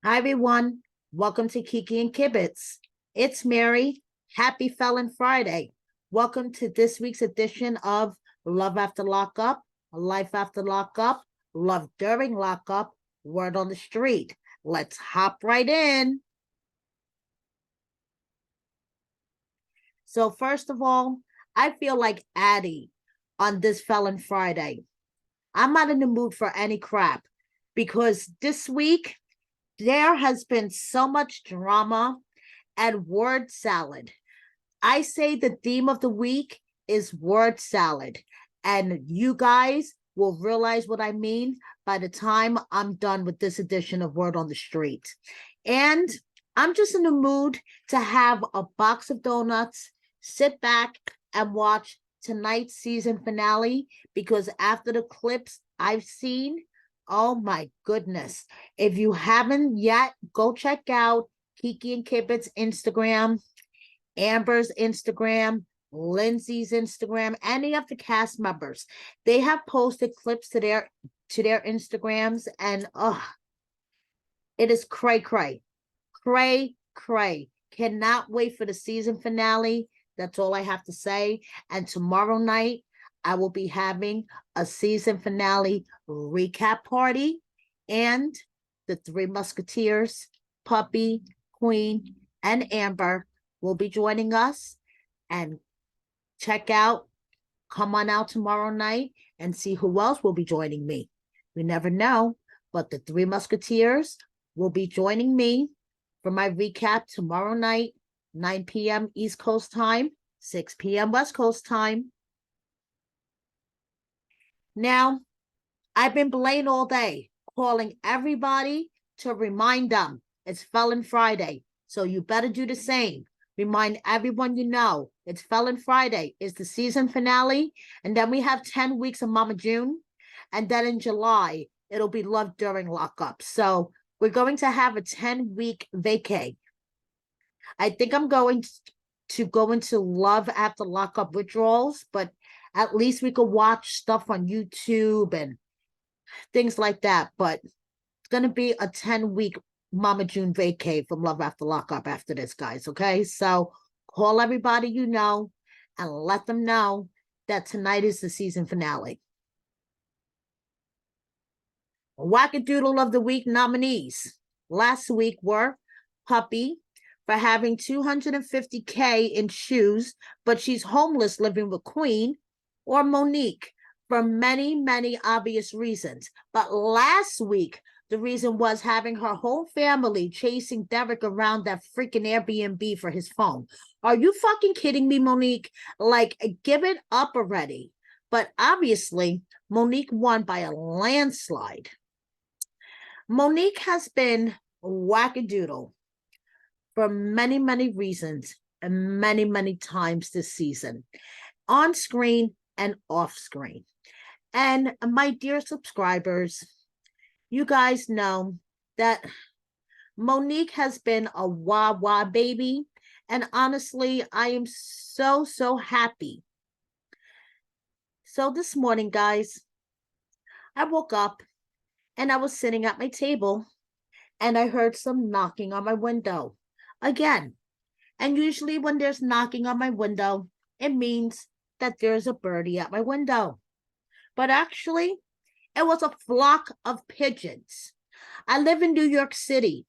Hi, everyone. Welcome to Kiki and Kibbitz. It's Mary. Happy Felon Friday. Welcome to this week's edition of Love After Lockup, Life After Lockup, Love During Lockup, Word on the Street. Let's hop right in. So, first of all, I feel like Addie on this Felon Friday. I'm not in the mood for any crap because this week there has been so much drama and word salad. I say the theme of the week is word salad, and you guys will realize what I mean by the time I'm done with this edition of Word on the Street. And I'm just in the mood to have a box of donuts, sit back and watch tonight's season finale because after the clips I've seen, oh my goodness. If you haven't yet, go check out Kiki and Kibit's Instagram, Amber's Instagram, Lindsay's Instagram, any of the cast members. They have posted clips to their Instagrams, and it is cray cray. Cray cray. Cannot wait for the season finale. That's all I have to say. And tomorrow night, I will be having a season finale recap party. And the Three Musketeers, Puppy, Queen, and Amber will be joining us. And check out, come on out tomorrow night and see who else will be joining me. We never know, but the Three Musketeers will be joining me for my recap tomorrow night, 9 p.m. East Coast time, 6 p.m. West Coast time. Now, I've been Blaine all day, calling everybody to remind them it's Felon Friday. So you better do the same. Remind everyone you know it's Felon Friday. It's the season finale. And then we have 10 weeks of Mama June. And then in July, it'll be Love During Lockup. So we're going to have a 10-week vacay. I think I'm going to go into Love After Lockup withdrawals, but at least we could watch stuff on YouTube and things like that. But it's going to be a 10-week Mama June vacay from Love After Lockup after this, guys. Okay. So call everybody you know and let them know that tonight is the season finale. Wackadoodle of the Week nominees last week were Puppy for having 250K in shoes, but she's homeless living with Queen, or Monique for many, many obvious reasons. But last week, the reason was having her whole family chasing Derek around that freaking Airbnb for his phone. Are you fucking kidding me, Monique? Like, give it up already. But obviously, Monique won by a landslide. Monique has been wackadoodle for many, many reasons and many, many times this season, on screen and off screen. And my dear subscribers, you guys know that Monique has been a wah wah baby. And honestly, I am so, so happy. So this morning, guys, I woke up and I was sitting at my table and I heard some knocking on my window again. And usually, when there's knocking on my window, it means that there's a birdie at my window. But actually, it was a flock of pigeons. I live in New York City.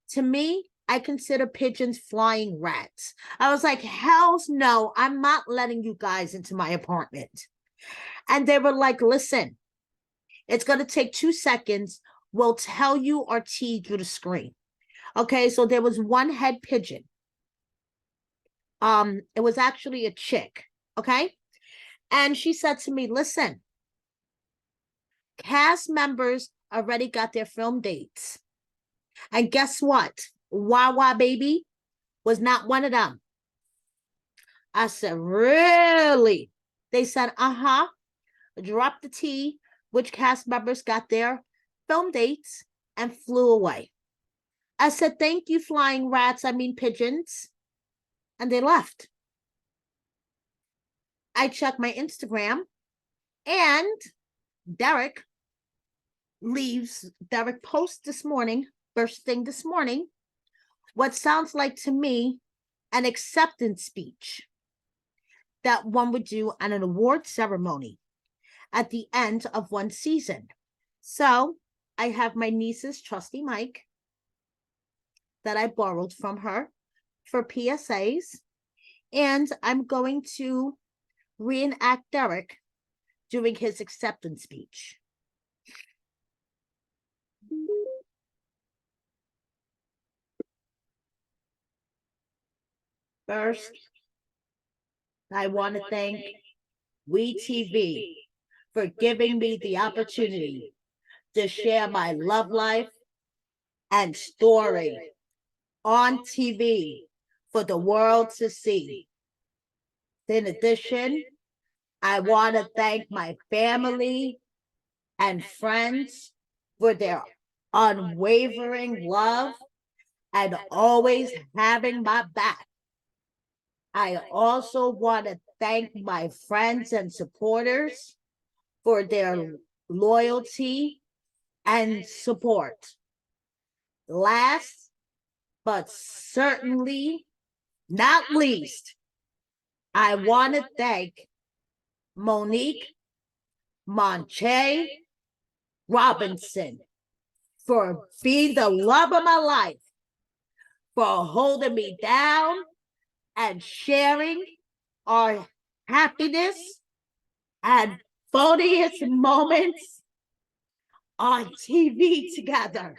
To me, I consider pigeons flying rats. I was like, hell's no, I'm not letting you guys into my apartment. And they were like, listen, it's going to take 2 seconds. We'll tell you our tea through the screen. Okay, so there was one head pigeon. It was actually a chick, okay? And she said to me, listen, cast members already got their film dates. And guess what? Wawa Baby was not one of them. I said, really? They said, uh-huh. Drop the T, which cast members got their film dates and flew away. I said, thank you, flying rats, I mean pigeons. And they left. I checked my Instagram and Derek posts this morning first thing this morning, what sounds like to me an acceptance speech that one would do at an award ceremony at the end of one season. So I have my niece's trusty mic that I borrowed from her for PSAs, and I'm going to reenact Derek doing his acceptance speech. First, I want to thank WeTV for giving me the opportunity to share my love life and story on TV for the world to see. In addition, I want to thank my family and friends for their unwavering love and always having my back. I also want to thank my friends and supporters for their loyalty and support. Last, but certainly not least, I want to thank Monique Monche Robinson for being the love of my life, for holding me down and sharing our happiness and funniest moments on TV together.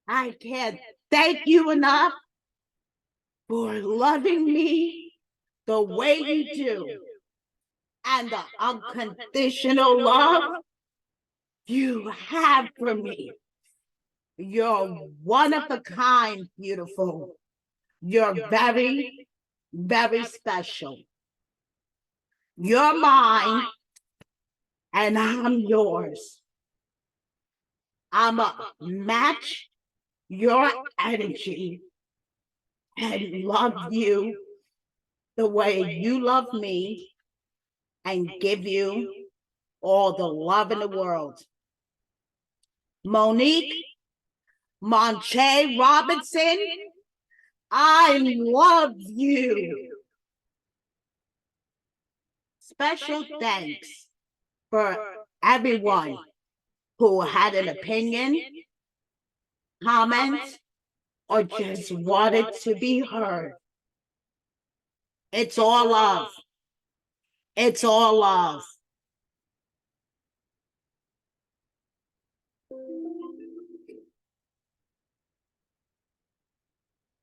I can't thank you enough for loving me the way you do and the unconditional love you have for me. You're one of a kind, beautiful. You're very, very special. You're mine, and I'm yours. I'm a match your energy and love you the way you love me and give you all the love in the world. Monique Monche Robinson, I love you. Special thanks for everyone who had an opinion, comment, or just wanted to be heard. It's all love. It's all love.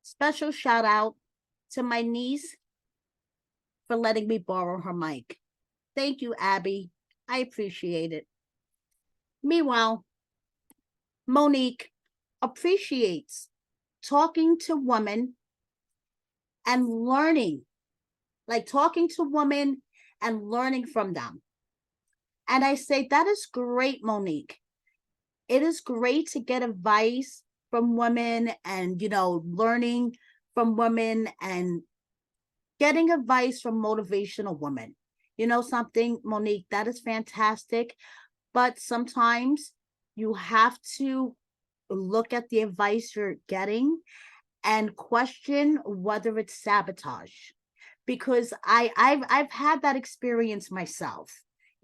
Special shout out to my niece for letting me borrow her mic. Thank you, Abby. I appreciate it. Meanwhile, Monique appreciates talking to women and learning, like talking to women and learning from them. And I say, that is great, Monique. It is great to get advice from women and, learning from women and getting advice from motivational women. You know something, Monique, that is fantastic. But sometimes you have to look at the advice you're getting and question whether it's sabotage. Because I've had that experience myself.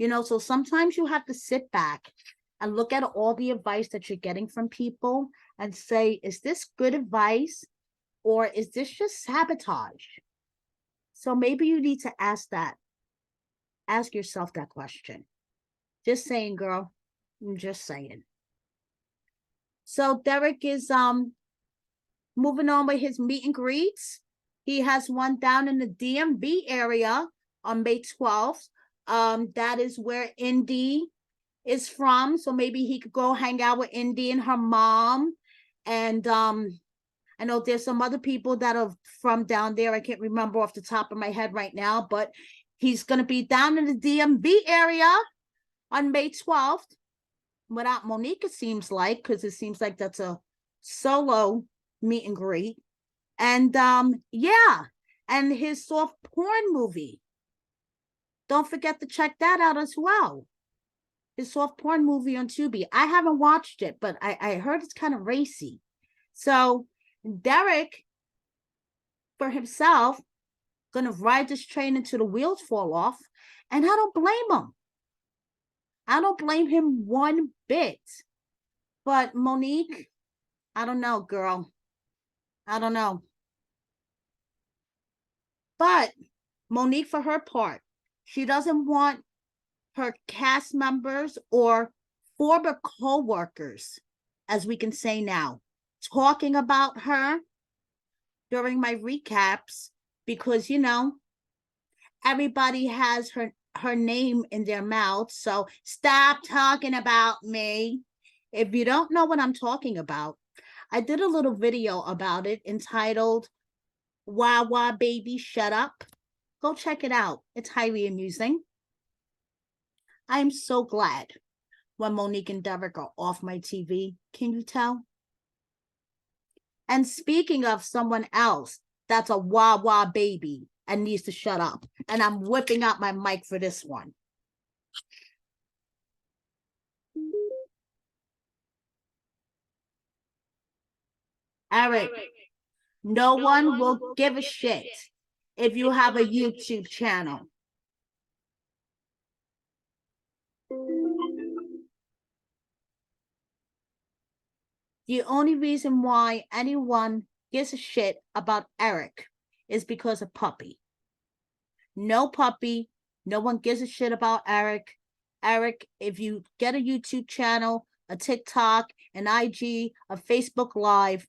So sometimes you have to sit back and look at all the advice that you're getting from people and say, is this good advice or is this just sabotage? So maybe you need to ask yourself that question. Just saying, girl. I'm just saying. So Derek is moving on with his meet and greets. He has one down in the DMV area on May 12th. That is where Indy is from. So maybe he could go hang out with Indy and her mom. And I know there's some other people that are from down there. I can't remember off the top of my head right now, but he's going to be down in the DMV area on May 12th without Monique, it seems like, because it seems like that's a solo meet and greet. And yeah, and his soft porn movie. Don't forget to check that out as well. his soft porn movie on Tubi. I haven't watched it, but I heard it's kind of racy. So Derek, for himself, gonna ride this train until the wheels fall off, and I don't blame him. I don't blame him one bit. But Monique, I don't know, girl. I don't know. But Monique, for her part, she doesn't want her cast members or former co-workers, as we can say now, talking about her during my recaps because, everybody has her name in their mouth. So stop talking about me. If you don't know what I'm talking about, I did a little video about it entitled Wah Wah Baby Shut Up. Go check it out. It's highly amusing. I am so glad when Monique and Derek are off my TV. Can you tell? And speaking of someone else that's a wah wah baby and needs to shut up, and I'm whipping out my mic for this one. Eric, no one will give a shit if you have a YouTube channel. The only reason why anyone gives a shit about Eric is because of Puppy. No Puppy. No one gives a shit about Eric. Eric, if you get a YouTube channel, a TikTok, an IG, a Facebook Live,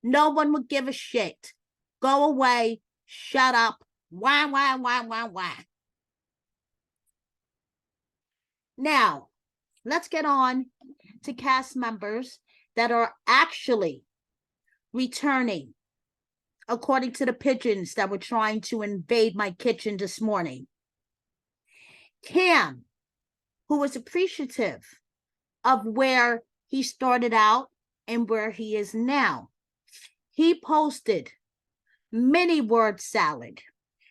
no one would give a shit. Go away. Shut up. Wah, wah, wah, wah, wah. Now, let's get on to cast members that are actually returning, according to the pigeons that were trying to invade my kitchen this morning. Cam, who was appreciative of where he started out and where he is now, he posted mini word salad,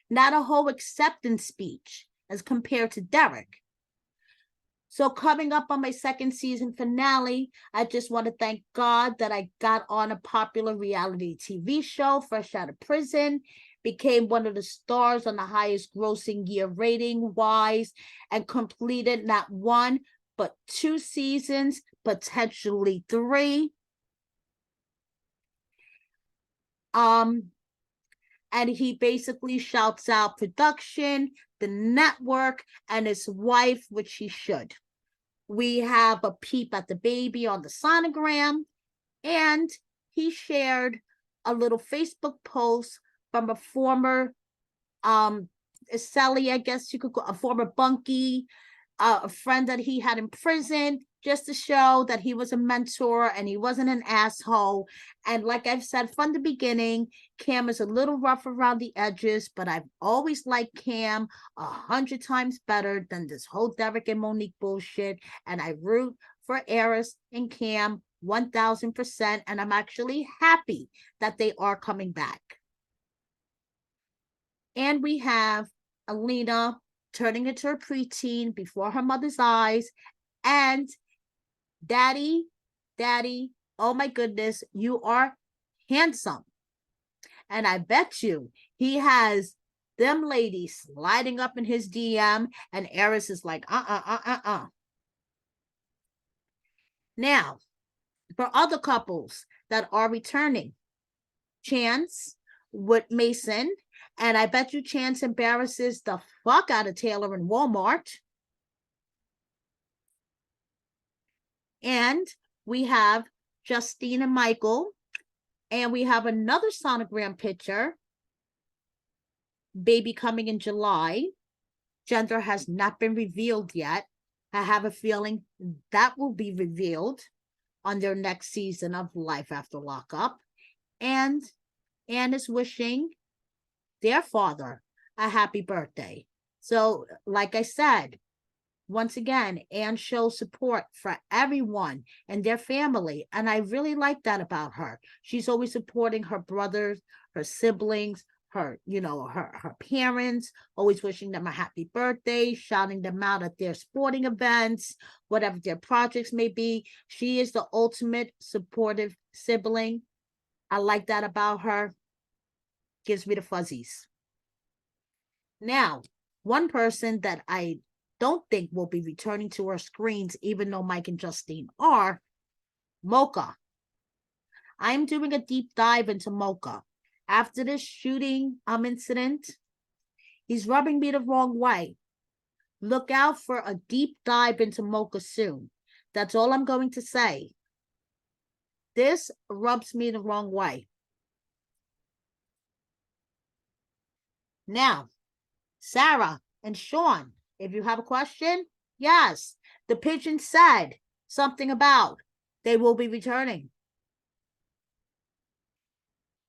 not a whole acceptance speech as compared to Derek. So coming up on my second season finale, I just want to thank God that I got on a popular reality TV show, fresh out of prison, became one of the stars on the highest grossing year rating wise, and completed not one, but 2 seasons, potentially 3. And he basically shouts out production, the network, and his wife, which he should. We have a peep at the baby on the sonogram, and he shared a little Facebook post from a former Sally, I guess you could call a former bunkie, a friend that he had in prison, just to show that he was a mentor and he wasn't an asshole. And like I've said from the beginning, Cam is a little rough around the edges, but I've always liked Cam 100 times better than this whole Derek and Monique bullshit. And I root for Eris and Cam 1000%. And I'm actually happy that they are coming back. And we have Alina turning into a preteen before her mother's eyes. And Daddy, oh my goodness, you are handsome. And I bet you he has them ladies sliding up in his DM, and Eris is like, Now, for other couples that are returning, Chance with Mason, and I bet you Chance embarrasses the fuck out of Taylor in Walmart. And we have Justine and Michael, and we have another sonogram picture, baby coming in July. Gender has not been revealed yet. I have a feeling that will be revealed on their next season of Life After Lockup. And Anne is wishing their father a happy birthday. So, like I said, once again, Anne shows support for everyone and their family. And I really like that about her. She's always supporting her brothers, her siblings, her parents, always wishing them a happy birthday, shouting them out at their sporting events, whatever their projects may be. She is the ultimate supportive sibling. I like that about her. Gives me the fuzzies. Now, one person that I don't think will be returning to our screens, even though Mike and Justine are, Mocha. I'm doing a deep dive into Mocha. After this shooting incident, he's rubbing me the wrong way. Look out for a deep dive into Mocha soon. That's all I'm going to say. This rubs me the wrong way. Now, Sarah and Sean, if you have a question, yes, the pigeon said something about they will be returning.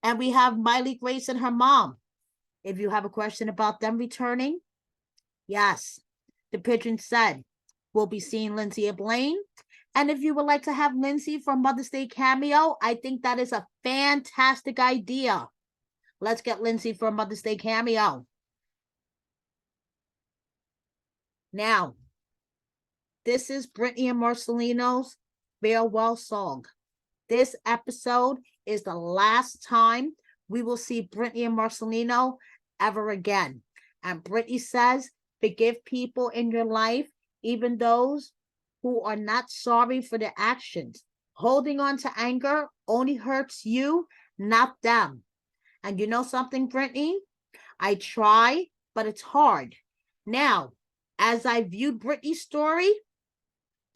And we have Miley Grace and her mom. If you have a question about them returning, yes, the pigeon said we'll be seeing Lindsay and Blaine. And if you would like to have Lindsay for Mother's Day cameo, I think that is a fantastic idea. Let's get Lindsay for a Mother's Day cameo. Now, this is Brittany and Marcelino's farewell song. This episode is the last time we will see Brittany and Marcelino ever again. And Brittany says, forgive people in your life, even those who are not sorry for their actions. Holding on to anger only hurts you, not them. And you know something, Brittany? I try, but it's hard. Now, as I viewed Brittany's story,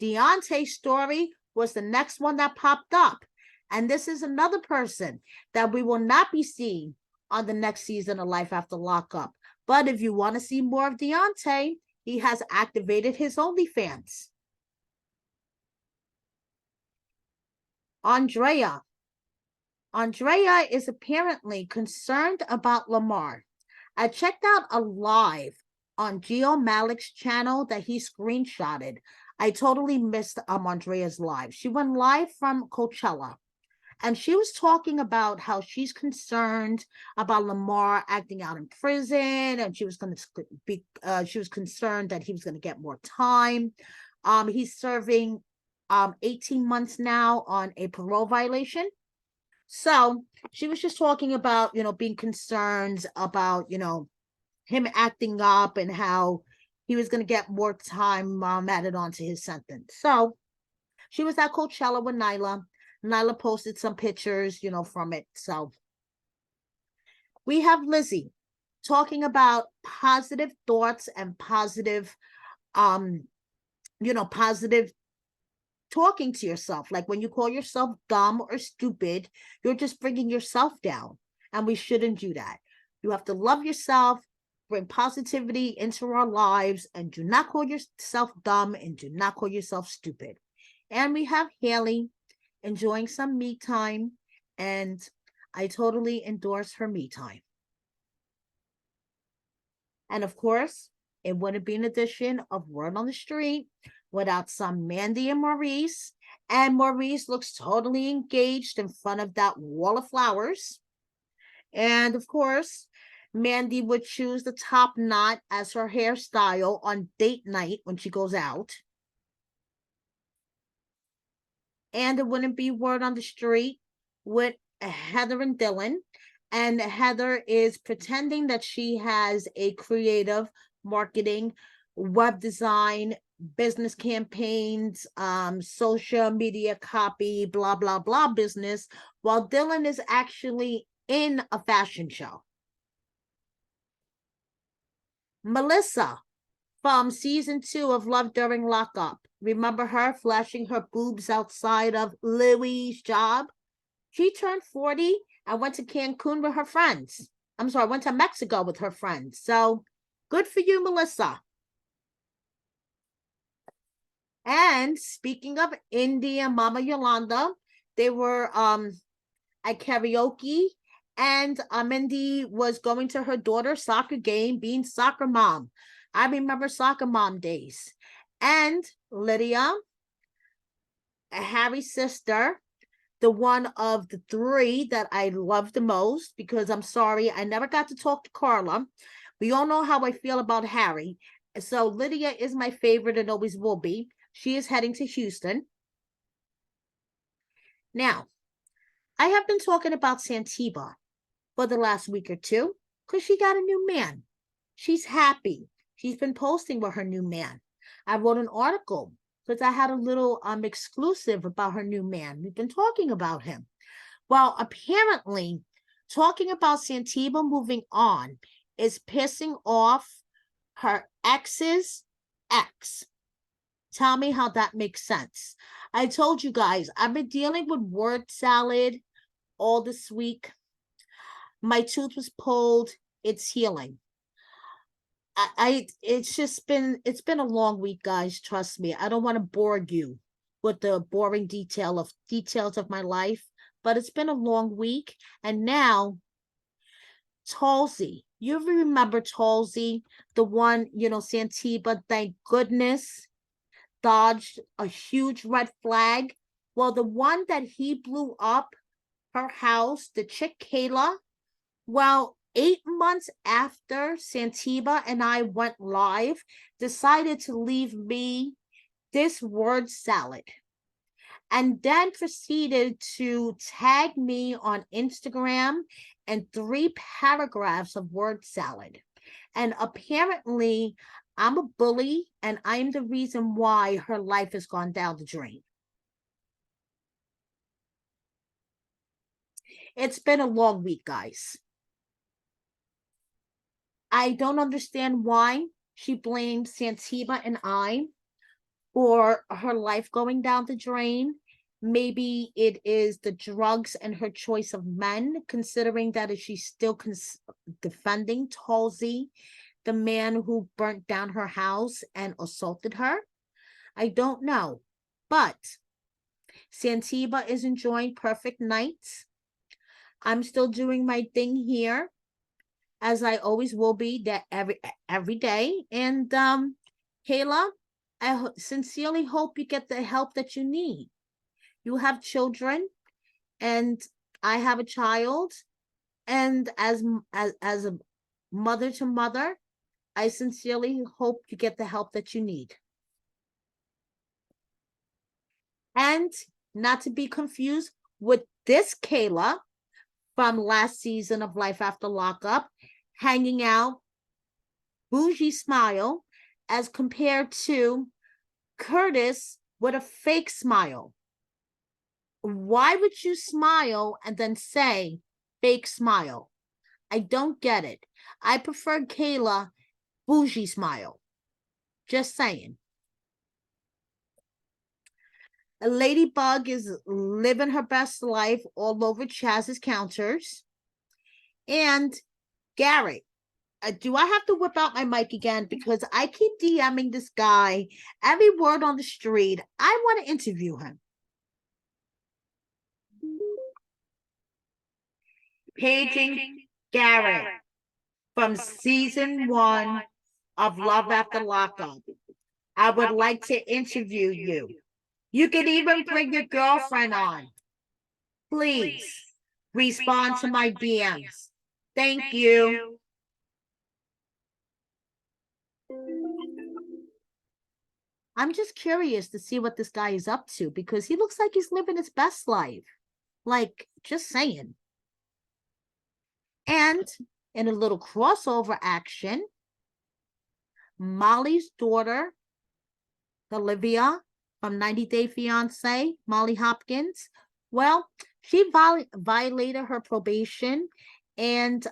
Deontay's story was the next one that popped up. And this is another person that we will not be seeing on the next season of Life After Lockup. But if you want to see more of Deontay, he has activated his OnlyFans. Andrea. Andrea is apparently concerned about Lamar. I checked out a live on Geo Malik's channel that he screenshotted. I totally missed Andrea's live. She went live from Coachella. And she was talking about how she's concerned about Lamar acting out in prison, and she was concerned that he was going to get more time. He's serving 18 months now on a parole violation. So she was just talking about, being concerned about, him acting up and how he was going to get more time added onto his sentence. So she was at Coachella with Nyla. Nyla posted some pictures, from it. So we have Lizzie talking about positive thoughts and positive, positive talking to yourself. Like when you call yourself dumb or stupid, you're just bringing yourself down. And we shouldn't do that. You have to love yourself, bring positivity into our lives, and do not call yourself dumb and do not call yourself stupid. And we have Haley enjoying some me time, and I totally endorse her me time. And of course, it wouldn't be an edition of Word on the Street without some Mandy and Maurice. And Maurice looks totally engaged in front of that wall of flowers. And of course, Mandy would choose the top knot as her hairstyle on date night when she goes out. And it wouldn't be Word on the Street with Heather and Dylan. And Heather is pretending that she has a creative marketing, web design, business campaigns, social media copy, blah, blah, blah business, while Dylan is actually in a fashion show. Melissa from season 2 of Love During Lockup. Remember her flashing her boobs outside of Louis' job? She turned 40 and went to Cancun with her friends. Went to Mexico with her friends. So good for you, Melissa. And speaking of Indy and Mama Yolanda, they were at karaoke, and Mindy was going to her daughter's soccer game, being soccer mom. I remember soccer mom days. And Lydia, Harry's sister, the one of the three that I love the most, because I'm sorry, I never got to talk to Carla. We all know how I feel about Harry. So Lydia is my favorite and always will be. She is heading to Houston. Now, I have been talking about Santiba for the last week or two because she got a new man. She's happy. She's been posting with her new man. I wrote an article because I had a little exclusive about her new man. We've been talking about him. Well, apparently, talking about Santiba moving on is pissing off her ex's ex. Tell me how that makes sense. I told you guys, I've been dealing with word salad all this week. My tooth was pulled. It's healing. It's been a long week, guys. Trust me. I don't want to bore you with the boring details of my life, but it's been a long week. And now Tulsi, you remember Tulsi, the one, Santiba, thank goodness, dodged a huge red flag. Well, the one that he blew up her house, the chick Kayla, well, 8 months after Santiba and I went live, decided to leave me this word salad and then proceeded to tag me on Instagram and 3 paragraphs of word salad. And apparently, I'm a bully and I'm the reason why her life has gone down the drain. It's been a long week, guys. I don't understand why she blames Santiba and I for her life going down the drain. Maybe it is the drugs and her choice of men, considering that she's still defending Tulsi, the man who burnt down her house and assaulted her. I don't know. But Santiba is enjoying perfect nights. I'm still doing my thing here, as I always will be, that every day. And Kayla, I sincerely hope you get the help that you need. You have children, and I have a child, and as a mother to mother, I sincerely hope you get the help that you need. And not to be confused with this Kayla from last season of Life After Lockup, hanging out, bougie smile, as compared to Curtis with a fake smile. Why would you smile and then say fake smile? I don't get it. I prefer Kayla bougie smile. Just saying. A ladybug is living her best life all over Chaz's counters. And Garrett, do I have to whip out my mic again? Because I keep DMing this guy every word on the street. I want to interview him. Paging Garrett from season 1 of Love After Lockup. I would like to interview you. You can even bring your girlfriend on. Please respond to my DMs. Thank you. I'm just curious to see what this guy is up to, because he looks like he's living his best life. Like, just saying. And in a little crossover action, Molly's daughter, Olivia from 90 Day Fiance, Molly Hopkins, well, she violated her probation, and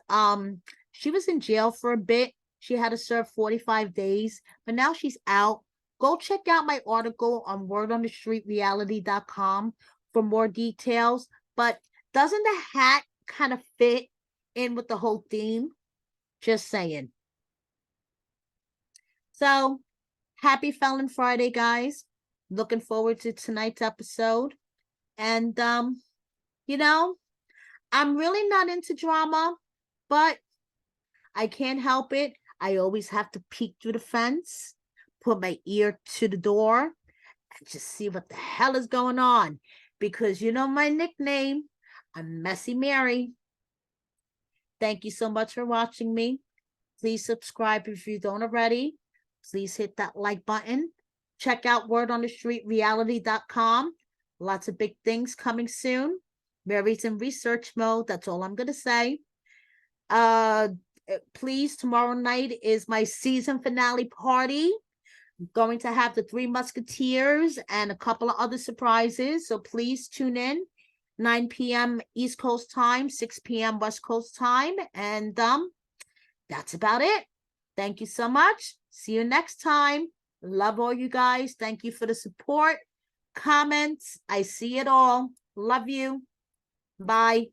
she was in jail for a bit. She had to serve 45 days, but now she's out. Go check out my article on wordonthestreetreality.com for more details. But doesn't the hat kind of fit in with the whole theme? Just saying. So, happy Felon Friday, guys. Looking forward to tonight's episode. And, you know, I'm really not into drama, but I can't help it. I always have to peek through the fence, put my ear to the door, and just see what the hell is going on. because you know my nickname. I'm Messy Mary. Thank you so much for watching me. Please subscribe if you don't already. Please hit that like button. Check out wordonthestreetreality.com. Lots of big things coming soon. Mary's in research mode. That's all I'm going to say. Please, tomorrow night is my season finale party. I'm going to have the Three Musketeers and a couple of other surprises. So please tune in. 9 p.m. East Coast time, 6 p.m. West Coast time. And that's about it. Thank you so much. See you next time. Love all you guys. Thank you for the support. Comments. I see it all. Love you. Bye.